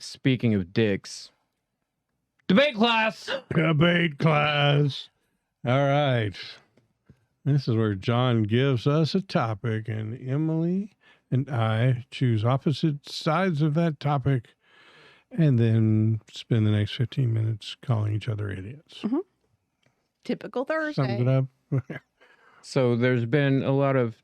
speaking of dicks, debate class. Debate class. All right. This is where John gives us a topic, and Emily and I choose opposite sides of that topic, and then spend the next 15 minutes calling each other idiots. Mm-hmm. Typical Thursday. Sums it up. So there's been a lot of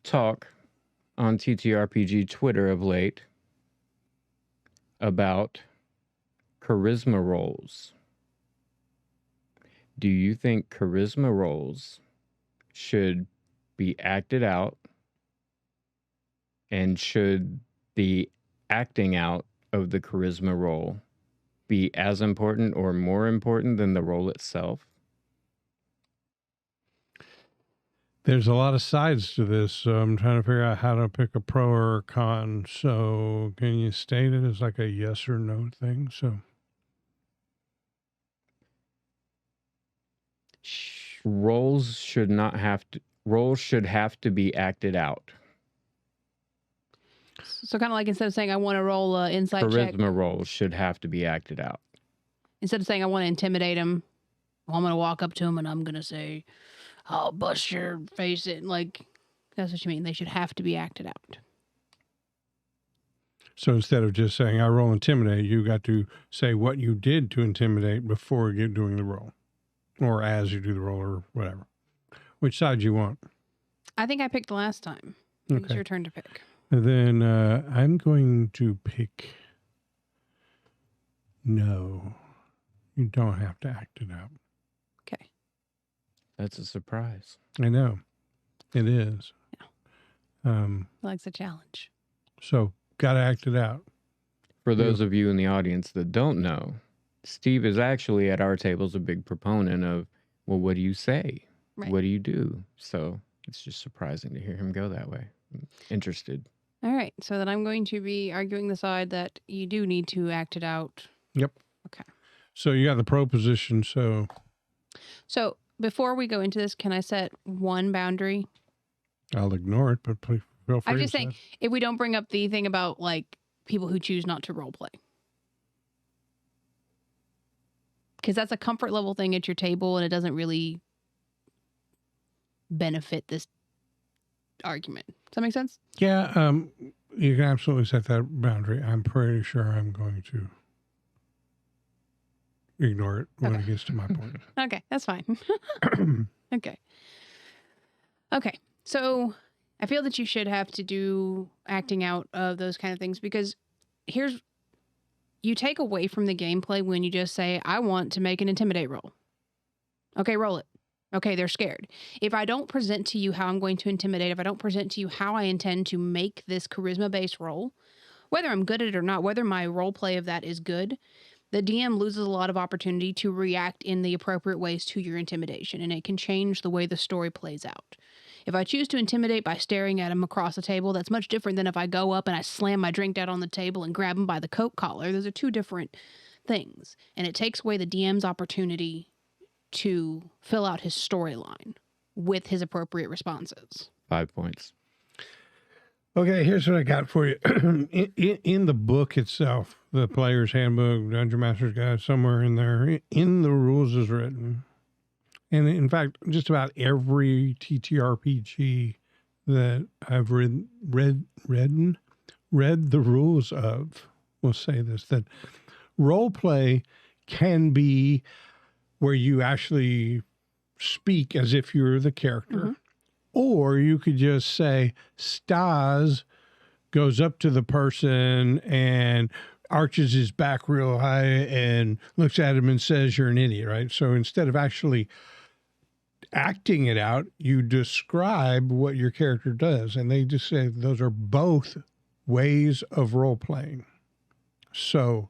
talk on TTRPG Twitter of late about charisma rolls. Do you think charisma rolls should be acted out? And should the acting out of the charisma roll be as important or more important than the roll itself? There's a lot of sides to this, so I'm trying to figure out how to pick a pro or a con. So can you state it as like a yes or no thing? So rolls should have to be acted out. So kind of like instead of saying I want to roll an insight check, Charisma rolls should have to be acted out. Instead of saying I want to intimidate him, well, I'm going to walk up to him and I'm going to say, I'll bust your face in. Like, that's what you mean. They should have to be acted out. So instead of just saying I roll intimidate, you got to say what you did to intimidate before you doing the roll, or as you do the roll, or whatever. Which side you want? I think I picked last time. It's your turn to pick. And then I'm going to pick no. You don't have to act it out. Okay. That's a surprise. I know. It is. Yeah. Likes a challenge. So, got to act it out. For those of you in the audience that don't know, Steve is actually at our tables a big proponent of, well, what do you say? Right. What do you do? So it's just surprising to hear him go that way. I'm interested. All right. So then I'm going to be arguing the side that you do need to act it out. Yep. Okay. So you got the pro position. So before we go into this, can I set one boundary? I'll ignore it, but please feel free. I'm just saying, if we don't bring up the thing about like people who choose not to role play, because that's a comfort level thing at your table, and it doesn't really benefit this argument. Does that make sense? Yeah. You can absolutely set that boundary. I'm pretty sure I'm going to ignore it when it gets to my point. Okay, that's fine. Okay. So I feel that you should have to do acting out of those kind of things, because you take away from the gameplay when you just say, I want to make an intimidate roll. Okay, roll it. Okay, they're scared. If I don't present to you how I'm going to intimidate, if I don't present to you how I intend to make this charisma-based roll, whether I'm good at it or not, whether my role play of that is good, the DM loses a lot of opportunity to react in the appropriate ways to your intimidation, and it can change the way the story plays out. If I choose to intimidate by staring at him across the table, that's much different than if I go up and I slam my drink down on the table and grab him by the coat collar. Those are two different things, and it takes away the DM's opportunity to fill out his storyline with his appropriate responses. 5 points. Okay, here's what I got for you. In the book itself, the Player's Handbook, Dungeon Master's Guide, somewhere in there, in the rules is written, and in fact, just about every TTRPG that I've read the rules of will say this, that role play can be where you actually speak as if you're the character. Mm-hmm. Or you could just say, Stas goes up to the person and arches his back real high and looks at him and says, you're an idiot, right? So instead of actually acting it out, you describe what your character does. And they just say those are both ways of role-playing. So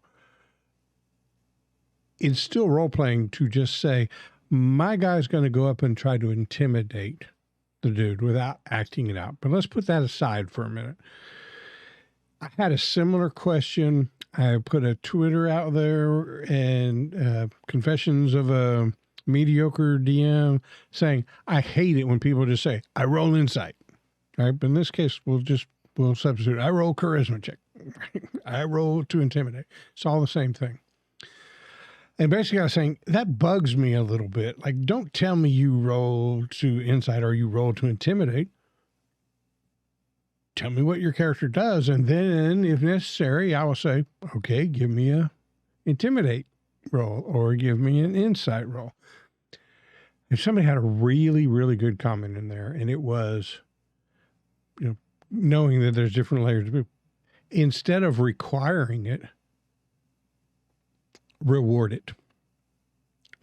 it's still role-playing to just say, my guy's going to go up and try to intimidate the dude without acting it out. But let's put that aside for a minute. I had a similar question. I put a Twitter out there and confessions of a mediocre DM saying, I hate it when people just say, I roll insight. Right? But in this case, we'll substitute. I roll charisma check. I roll to intimidate. It's all the same thing. And basically I was saying, that bugs me a little bit. Like, don't tell me you roll to insight or you roll to intimidate. Tell me what your character does. And then if necessary, I will say, okay, give me a intimidate roll or give me an insight roll. If somebody had a really, really good comment in there, and it was, knowing that there's different layers of it, instead of requiring it, reward it.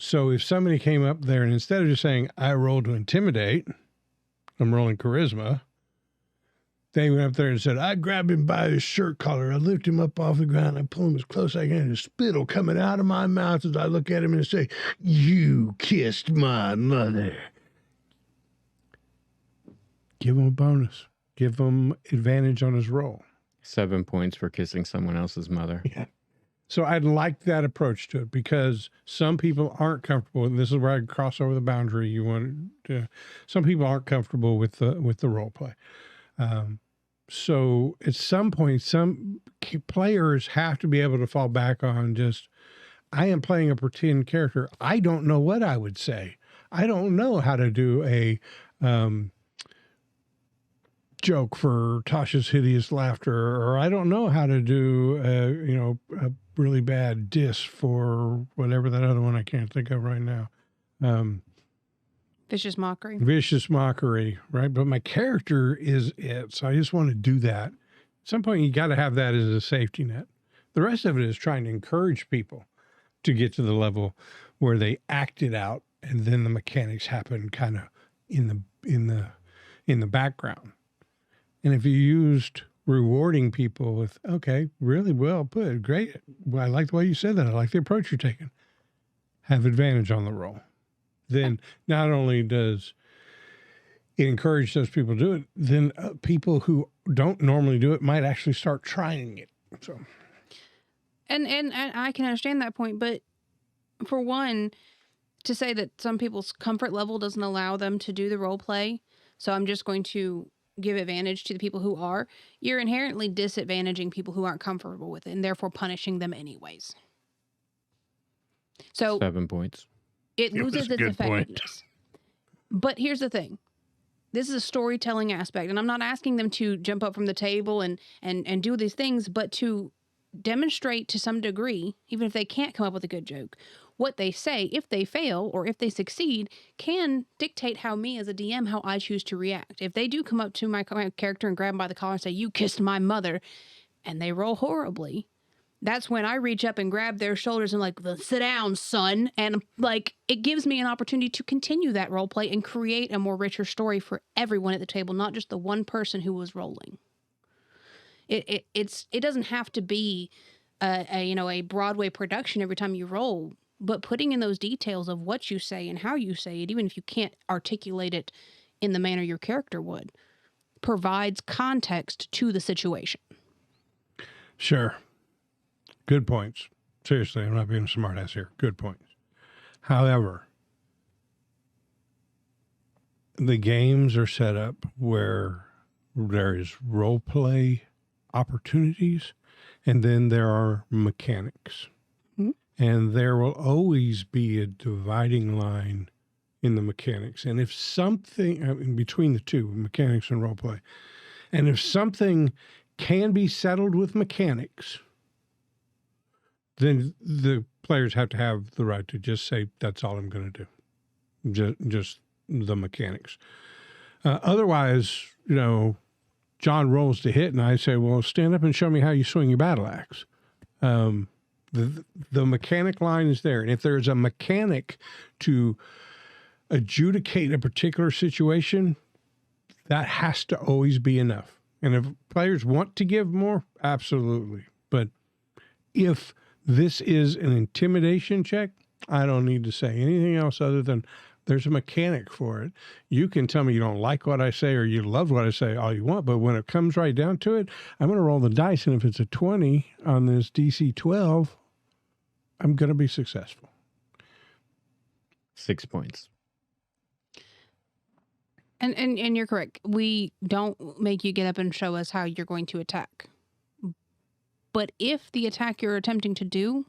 So if somebody came up there and instead of just saying, I rolled to intimidate, I'm rolling charisma, they went up there and said, I grabbed him by his shirt collar, I lift him up off the ground, I pull him as close as I can, and spittle coming out of my mouth as I look at him and say, you kissed my mother. Give him a bonus. Give him advantage on his roll. 7 points for kissing someone else's mother. Yeah. So I'd like that approach to it because some people aren't comfortable. And this is where I cross over the boundary. You want to, some people aren't comfortable with the role play. So at some point, some players have to be able to fall back on just, I am playing a pretend character. I don't know what I would say. I don't know how to do a joke for Tasha's hideous laughter, or I don't know how to do a really bad diss for whatever that other one I can't think of right now. Vicious mockery. Vicious mockery, right? But my character is it, so I just want to do that. At some point, you got to have that as a safety net. The rest of it is trying to encourage people to get to the level where they act it out, and then the mechanics happen kind of in the background. And if you used rewarding people with, okay, really well put, great. Well, I like the way you said that. I like the approach you're taking. Have advantage on the roll. Then not only does it encourage those people to do it, then people who don't normally do it might actually start trying it. So, and I can understand that point, but for one, to say that some people's comfort level doesn't allow them to do the role play, so I'm just going to give advantage to the people who are, you're inherently disadvantaging people who aren't comfortable with it and therefore punishing them anyways. So 7 points. It loses its effectiveness. But here's the thing. This is a storytelling aspect, and I'm not asking them to jump up from the table and do these things, but to demonstrate to some degree, even if they can't come up with a good joke, what they say, if they fail or if they succeed, can dictate how me as a DM, how I choose to react. If they do come up to my character and grab him by the collar and say, you kissed my mother, and they roll horribly, that's when I reach up and grab their shoulders and like, sit down, son. And like, it gives me an opportunity to continue that role play and create a more richer story for everyone at the table, not just the one person who was rolling. It doesn't have to be a Broadway production every time you roll, but putting in those details of what you say and how you say it, even if you can't articulate it in the manner your character would, provides context to the situation. Sure. Good points. Seriously, I'm not being a smartass here. Good points. However, the games are set up where there is role play opportunities, and then there are mechanics. Mm-hmm. And there will always be a dividing line in the mechanics. And if something, between the two, mechanics and role play, and if something can be settled with mechanics, then the players have to have the right to just say, that's all I'm going to do. Just the mechanics. Otherwise, John rolls to hit and I say, well, stand up and show me how you swing your battle axe. The mechanic line is there. And if there's a mechanic to adjudicate a particular situation, that has to always be enough. And if players want to give more, absolutely. But if this is an intimidation check, I don't need to say anything else other than there's a mechanic for it. You can tell me you don't like what I say or you love what I say all you want, but when it comes right down to it, I'm going to roll the dice, and if it's a 20 on this DC 12, I'm going to be successful. 6 points. And you're correct. We don't make you get up and show us how you're going to attack. But if the attack you're attempting to do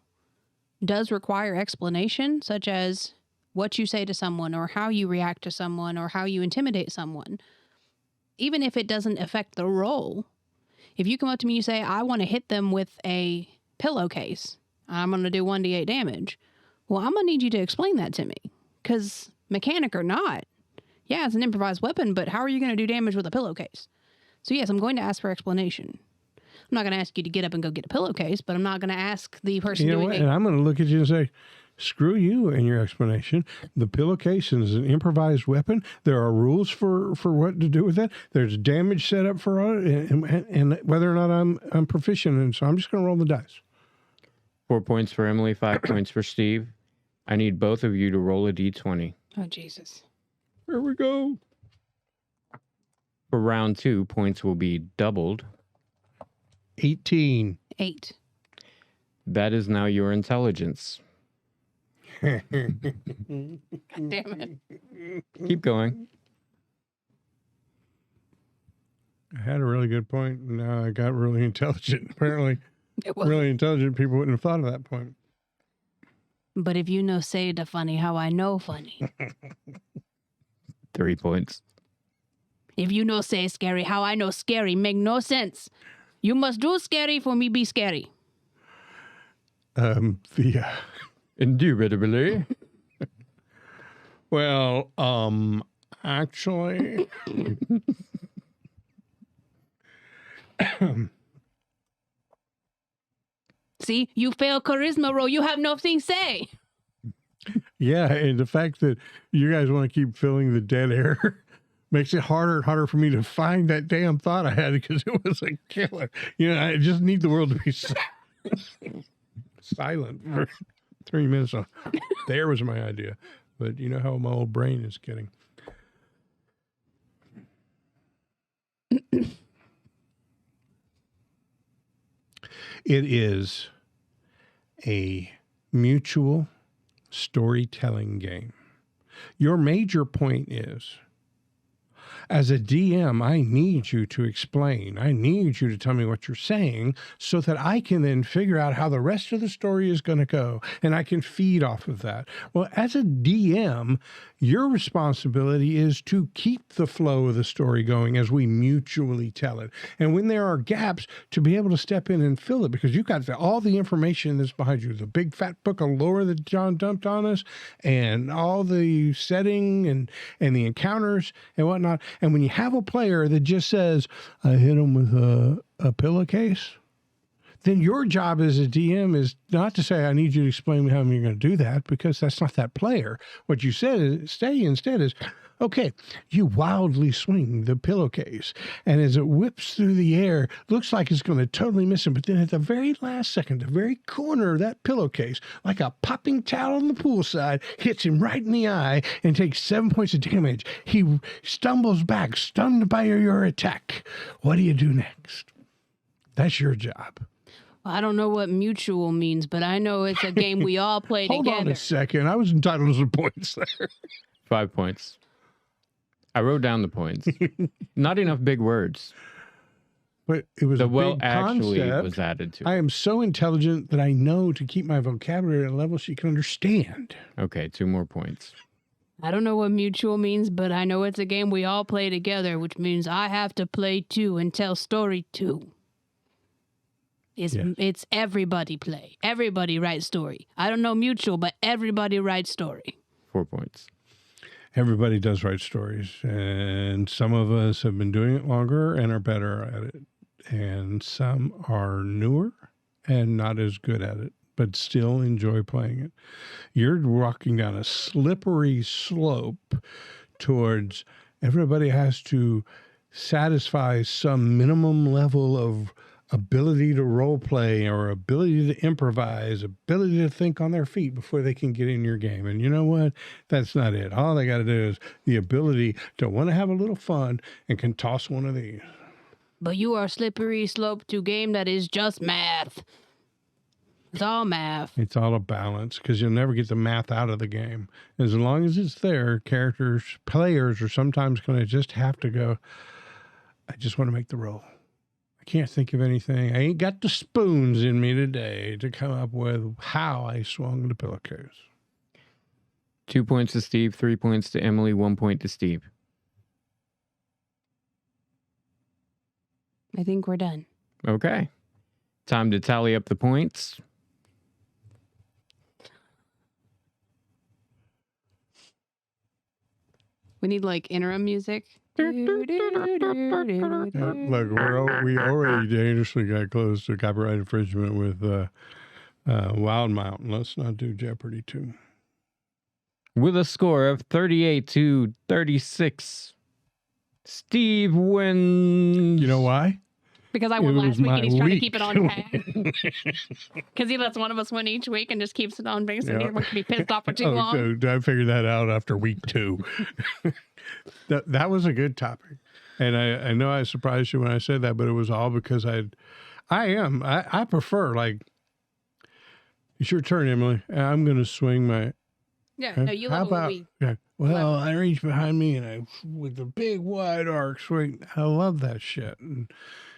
does require explanation, such as what you say to someone or how you react to someone or how you intimidate someone, even if it doesn't affect the roll, if you come up to me and you say, I want to hit them with a pillowcase, I'm going to do 1d8 damage. Well, I'm going to need you to explain that to me, because mechanic or not, yeah, it's an improvised weapon, but how are you going to do damage with a pillowcase? So yes, I'm going to ask for explanation. I'm not going to ask you to get up and go get a pillowcase, but I'm not going to ask the person doing it. And I'm going to look at you and say, screw you and your explanation. The pillowcase is an improvised weapon. There are rules for what to do with it. There's damage set up for it, and whether or not I'm proficient in it. So I'm just going to roll the dice. 4 points for Emily, 5 points for Steve. I need both of you to roll a d20. Oh, Jesus. Here we go. For round 2, points will be doubled. 18. 8. That is now your intelligence. Damn it. Keep going. I had a really good point, and now I got really intelligent. Apparently, really intelligent people wouldn't have thought of that point. But if you know say the funny how I know funny. 3 points. If you know say scary how I know scary make no sense. You must do scary for me be scary. Indubitably. Well, actually, See, you fail charisma roll. You have nothing to say. yeah, and the fact that you guys want to keep filling the dead air makes it harder and harder for me to find that damn thought I had, because it was a killer. You know, I just need the world to be silent for 3 minutes. There was my idea. But you know how my old brain is getting. It is a mutual storytelling game. Your major point is, as a DM, I need you to explain. I need you to tell me what you're saying so that I can then figure out how the rest of the story is going to go, and I can feed off of that. Well, as a DM, your responsibility is to keep the flow of the story going as we mutually tell it. And when there are gaps, to be able to step in and fill it, because you've got all the information that's behind you, the big fat book of lore that John dumped on us, and all the setting and the encounters and whatnot. And when you have a player that just says, I hit him with a pillowcase, then your job as a DM is not to say, I need you to explain how you're going to do that, because that's not that player. What you said is, instead is, okay, you wildly swing the pillowcase, and as it whips through the air, looks like it's going to totally miss him, but then at the very last second, the very corner of that pillowcase, like a popping towel on the poolside, hits him right in the eye and takes 7 points of damage. He stumbles back, stunned by your attack. What do you do next? That's your job. I don't know what mutual means, but I know it's a game we all play Hold together. on a second. I was entitled to some points there. 5 points. I wrote down the points. Not enough big words. But it was The a well big actually concept. was added to I it. am so intelligent that I know to keep my vocabulary at a level she can understand. Okay, 2 more points. I don't know what mutual means, but I know it's a game we all play together, which means I have to play too and tell story too. It's everybody play. Everybody write story. I don't know mutual, but everybody write story. 4 points. Everybody does write stories, and some of us have been doing it longer and are better at it. And some are newer and not as good at it, but still enjoy playing it. You're walking down a slippery slope towards everybody has to satisfy some minimum level of ability to role play or ability to improvise, ability to think on their feet before they can get in your game. And you know what? That's not it. All they got to do is the ability to want to have a little fun and can toss one of these. But you are slippery slope to game that is just math. It's all math. It's all a balance, because you'll never get the math out of the game. As long as it's there, players are sometimes going to just have to go, I just want to make the roll. I can't think of anything. I ain't got the spoons in me today to come up with how I swung the pillowcase. 2 points to Steve, 3 points to Emily, 1 point to Steve. I think we're done. Okay. Time to tally up the points. We need like interim music. Look, we already dangerously got close to copyright infringement with Wild Mountain. Let's not do Jeopardy too. With a score of 38 to 36, Steve wins. You know why? Because I won last week and he's trying to keep it on track. Because he lets one of us win each week and just keeps it on base and neither one can be pissed off for too long. So I figured that out after week 2. That was a good topic. And I know I surprised you when I said that, but it was all because I prefer, like, it's your turn, Emily. I'm going to swing my... Yeah, no, you love what we... Yeah. Well, I reach behind me and I, with a big wide arc swing. I love that shit. And,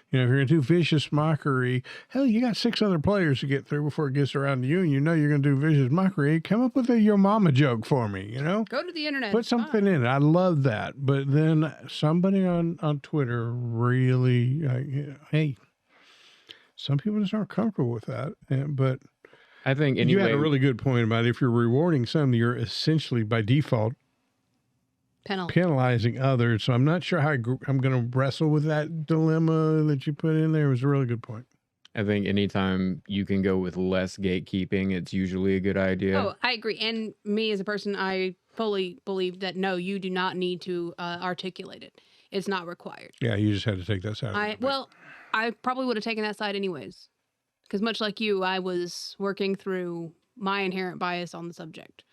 you know, if you're going to do vicious mockery, hell, you got 6 other players to get through before it gets around to you, and you know you're going to do vicious mockery. Come up with a your mama joke for me, you know? Go to the internet. Put something in it. I love that. But then somebody on Twitter really, hey, some people just aren't comfortable with that. But I think anyway, you had a really good point about if you're rewarding some, you're essentially by default penalizing others. So I'm not sure how I'm going to wrestle with that dilemma that you put in there. It was a really good point. I think anytime you can go with less gatekeeping, it's usually a good idea. Oh, I agree. And me as a person, I fully believe that, no, you do not need to articulate it. It's not required. Yeah, you just had to take that side. Well, I probably would have taken that side anyways. Because much like you, I was working through my inherent bias on the subject.